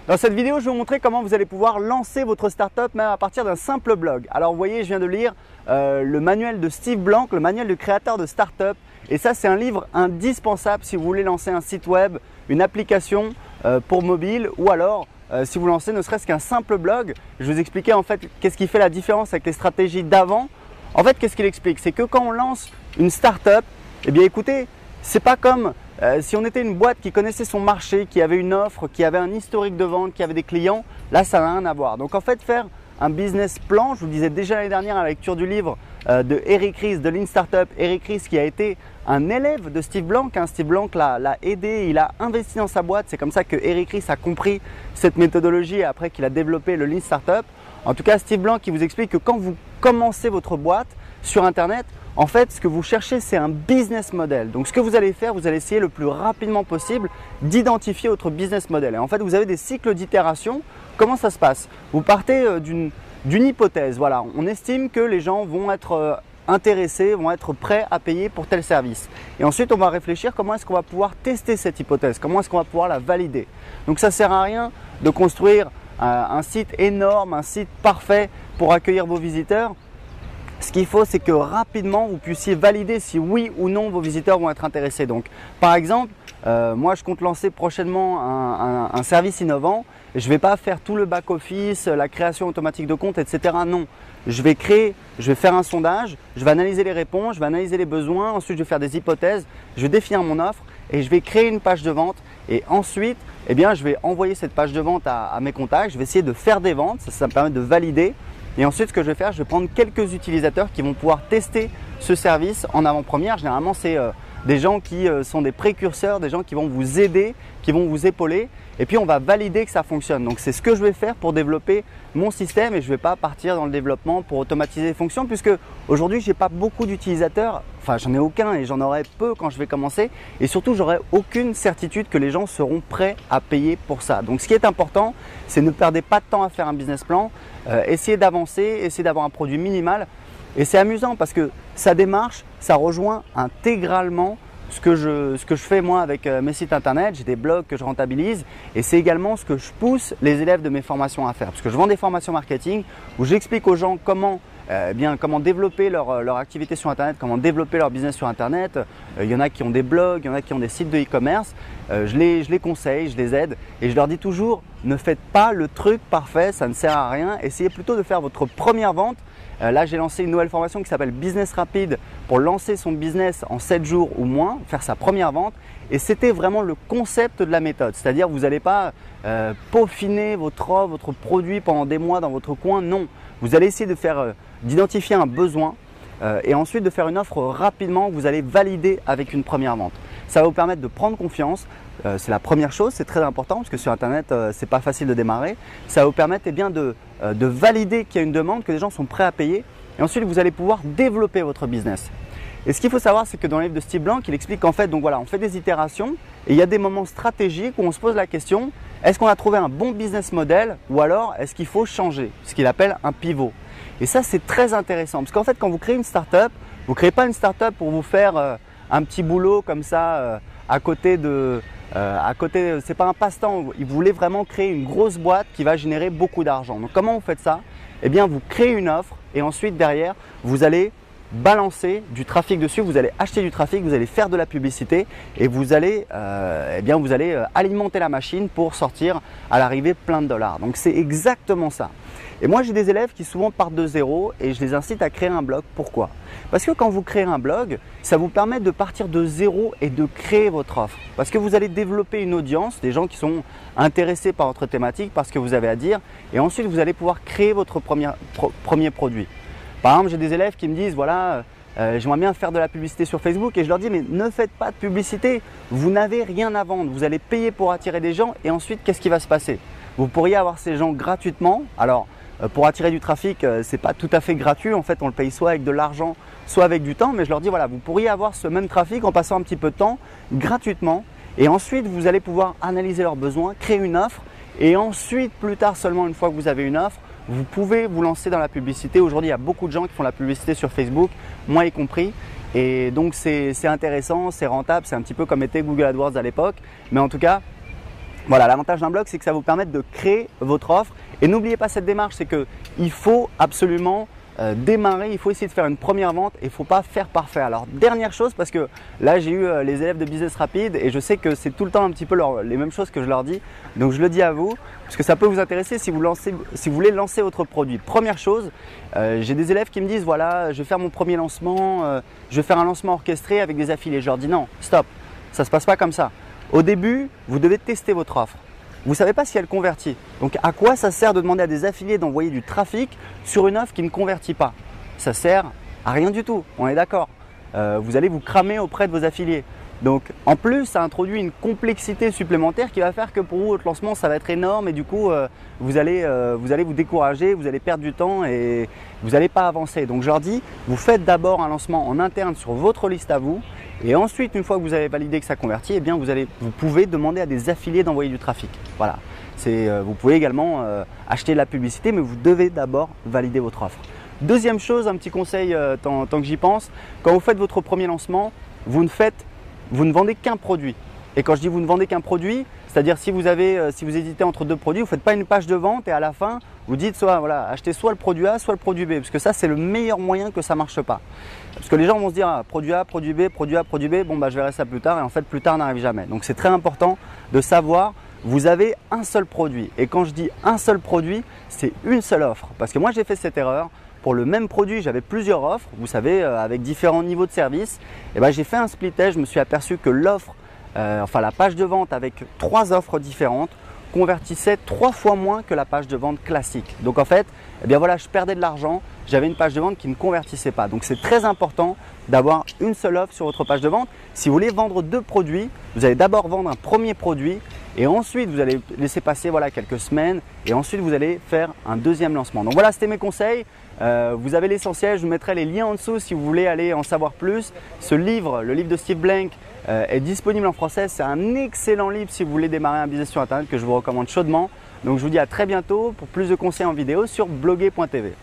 Dans cette vidéo, je vais vous montrer comment vous allez pouvoir lancer votre startup même à partir d'un simple blog. Alors vous voyez, je viens de lire le manuel de Steve Blank, le manuel de créateur de startup. Et ça, c'est un livre indispensable si vous voulez lancer un site web, une application pour mobile ou alors si vous lancez ne serait-ce qu'un simple blog. Je vais vous expliquer en fait qu'est-ce qui fait la différence avec les stratégies d'avant. En fait, qu'est-ce qu'il explique? C'est que quand on lance une startup, eh bien écoutez, c'est pas comme si on était une boîte qui connaissait son marché, qui avait une offre, qui avait un historique de vente, qui avait des clients. Là, ça n'a rien à voir. Donc en fait, faire un business plan, je vous le disais déjà l'année dernière à la lecture du livre de Eric Ries de Lean Startup. Eric Ries qui a été un élève de Steve Blank. Steve Blank l'a aidé, il a investi dans sa boîte. C'est comme ça que Eric Ries a compris cette méthodologie et après qu'il a développé le Lean Startup. En tout cas, Steve Blank qui vous explique que quand vous commencez votre boîte sur Internet, en fait, ce que vous cherchez, c'est un business model. Donc, ce que vous allez faire, vous allez essayer le plus rapidement possible d'identifier votre business model. Et en fait, vous avez des cycles d'itération. Comment ça se passe? Vous partez d'une hypothèse. Voilà, on estime que les gens vont être intéressés, vont être prêts à payer pour tel service. Et ensuite, on va réfléchir comment est-ce qu'on va pouvoir tester cette hypothèse, comment est-ce qu'on va pouvoir la valider. Donc, ça ne sert à rien de construire un site énorme, un site parfait pour accueillir vos visiteurs. Ce qu'il faut, c'est que rapidement, vous puissiez valider si oui ou non vos visiteurs vont être intéressés. Donc, par exemple, moi, je compte lancer prochainement un service innovant. Je ne vais pas faire tout le back-office, la création automatique de comptes, etc. Non, je vais faire un sondage, je vais analyser les réponses, je vais analyser les besoins. Ensuite, je vais faire des hypothèses, je vais définir mon offre et je vais créer une page de vente. Et ensuite, eh bien, je vais envoyer cette page de vente à mes contacts. Je vais essayer de faire des ventes, ça me permet de valider. Et ensuite, ce que je vais faire, je vais prendre quelques utilisateurs qui vont pouvoir tester ce service en avant-première. Généralement, c'est des gens qui sont des précurseurs, des gens qui vont vous aider, qui vont vous épauler. Et puis, on va valider que ça fonctionne. Donc, c'est ce que je vais faire pour développer mon système et je ne vais pas partir dans le développement pour automatiser les fonctions puisque aujourd'hui, je n'ai pas beaucoup d'utilisateurs. Enfin, j'en ai aucun et j'en aurai peu quand je vais commencer. Et surtout, j'aurai aucune certitude que les gens seront prêts à payer pour ça. Donc, ce qui est important, c'est ne perdez pas de temps à faire un business plan. Essayez d'avancer, essayez d'avoir un produit minimal. Et c'est amusant parce que sa démarche, ça rejoint intégralement ce que je fais moi avec mes sites internet. J'ai des blogs que je rentabilise et c'est également ce que je pousse les élèves de mes formations à faire. Parce que je vends des formations marketing où j'explique aux gens comment développer leur activité sur internet, comment développer leur business sur internet. Il y en a qui ont des blogs, il y en a qui ont des sites de e-commerce. Je les conseille, je les aide et je leur dis toujours ne faites pas le truc parfait, ça ne sert à rien. Essayez plutôt de faire votre première vente. Là, j'ai lancé une nouvelle formation qui s'appelle Business Rapide pour lancer son business en 7 jours ou moins, faire sa première vente. Et c'était vraiment le concept de la méthode. C'est-à-dire, vous n'allez pas peaufiner votre offre, votre produit pendant des mois dans votre coin. Non, vous allez essayer d'identifier un besoin et ensuite de faire une offre rapidement que vous allez valider avec une première vente. Ça va vous permettre de prendre confiance. C'est la première chose, c'est très important parce que sur Internet, ce n'est pas facile de démarrer. Ça va vous permettre de valider qu'il y a une demande, que les gens sont prêts à payer. Et ensuite, vous allez pouvoir développer votre business. Et ce qu'il faut savoir, c'est que dans le livre de Steve Blank, il explique qu'en fait, donc voilà, on fait des itérations et il y a des moments stratégiques où on se pose la question, est-ce qu'on a trouvé un bon business model ou alors est-ce qu'il faut changer? Ce qu'il appelle un pivot. Et ça, c'est très intéressant parce qu'en fait, quand vous créez une startup, vous ne créez pas une startup pour vous faire un petit boulot comme ça à côté, c'est pas un passe-temps. Vous voulez vraiment créer une grosse boîte qui va générer beaucoup d'argent. Donc, comment vous faites ça? Eh bien, vous créez une offre et ensuite derrière, vous allez balancer du trafic dessus, vous allez acheter du trafic, vous allez faire de la publicité et vous allez alimenter la machine pour sortir à l'arrivée plein de dollars. Donc c'est exactement ça. Et moi j'ai des élèves qui souvent partent de zéro et je les incite à créer un blog. Pourquoi? Parce que quand vous créez un blog, ça vous permet de partir de zéro et de créer votre offre. Parce que vous allez développer une audience, des gens qui sont intéressés par votre thématique, par ce que vous avez à dire et ensuite vous allez pouvoir créer votre premier produit. Par exemple, j'ai des élèves qui me disent voilà, j'aimerais bien faire de la publicité sur Facebook et je leur dis mais ne faites pas de publicité, vous n'avez rien à vendre, vous allez payer pour attirer des gens et ensuite qu'est-ce qui va se passer? Vous pourriez avoir ces gens gratuitement. Alors pour attirer du trafic, ce n'est pas tout à fait gratuit, en fait on le paye soit avec de l'argent, soit avec du temps, mais je leur dis voilà, vous pourriez avoir ce même trafic en passant un petit peu de temps gratuitement et ensuite vous allez pouvoir analyser leurs besoins, créer une offre et ensuite plus tard seulement une fois que vous avez une offre, vous pouvez vous lancer dans la publicité. Aujourd'hui, il y a beaucoup de gens qui font la publicité sur Facebook, moi y compris. Et donc, c'est intéressant, c'est rentable. C'est un petit peu comme était Google AdWords à l'époque. Mais en tout cas, Voilà, l'avantage d'un blog, c'est que ça vous permet de créer votre offre. Et n'oubliez pas cette démarche, c'est qu'il faut absolument démarrer, il faut essayer de faire une première vente et il ne faut pas faire parfait. Alors dernière chose, parce que là j'ai eu les élèves de Business Rapide et je sais que c'est tout le temps un petit peu les mêmes choses que je leur dis. Donc je le dis à vous, parce que ça peut vous intéresser si vous voulez lancer votre produit. Première chose, j'ai des élèves qui me disent voilà, je vais faire mon premier lancement, je vais faire un lancement orchestré avec des affiliés. Je leur dis non, stop, ça ne se passe pas comme ça. Au début, vous devez tester votre offre. Vous ne savez pas si elle convertit. Donc à quoi ça sert de demander à des affiliés d'envoyer du trafic sur une offre qui ne convertit pas? Ça sert à rien du tout, on est d'accord. Vous allez vous cramer auprès de vos affiliés. Donc en plus, ça introduit une complexité supplémentaire qui va faire que pour vous, votre lancement, ça va être énorme et du coup, vous allez vous décourager, vous allez perdre du temps et vous n'allez pas avancer. Donc je leur dis, vous faites d'abord un lancement en interne sur votre liste à vous et ensuite, une fois que vous avez validé que ça convertit, eh bien vous pouvez demander à des affiliés d'envoyer du trafic. Voilà. Vous pouvez également acheter de la publicité, mais vous devez d'abord valider votre offre. Deuxième chose, un petit conseil tant que j'y pense, quand vous faites votre premier lancement, vous ne vendez qu'un produit. Et quand je dis vous ne vendez qu'un produit, c'est-à-dire si vous hésitez entre deux produits, vous ne faites pas une page de vente et à la fin, vous dites achetez soit le produit A, soit le produit B. Parce que ça, c'est le meilleur moyen que ça ne marche pas. Parce que les gens vont se dire produit A, produit B, produit A, produit B, bon je verrai ça plus tard et en fait plus tard n'arrive jamais. Donc c'est très important de savoir, vous avez un seul produit. Et quand je dis un seul produit, c'est une seule offre. Parce que moi j'ai fait cette erreur. Pour le même produit, j'avais plusieurs offres, vous savez, avec différents niveaux de service. Et j'ai fait un split test, je me suis aperçu que l'offre, la page de vente avec 3 offres différentes convertissait 3 fois moins que la page de vente classique. Donc en fait, je perdais de l'argent, j'avais une page de vente qui ne convertissait pas. Donc c'est très important d'avoir une seule offre sur votre page de vente. Si vous voulez vendre 2 produits, vous allez d'abord vendre un premier produit et ensuite vous allez laisser passer quelques semaines et ensuite vous allez faire un deuxième lancement. Donc voilà, c'était mes conseils. Vous avez l'essentiel, je vous mettrai les liens en dessous si vous voulez aller en savoir plus. Ce livre, le livre de Steve Blank, est disponible en français. C'est un excellent livre si vous voulez démarrer un business sur Internet que je vous recommande chaudement. Donc je vous dis à très bientôt pour plus de conseils en vidéo sur bloguer.tv.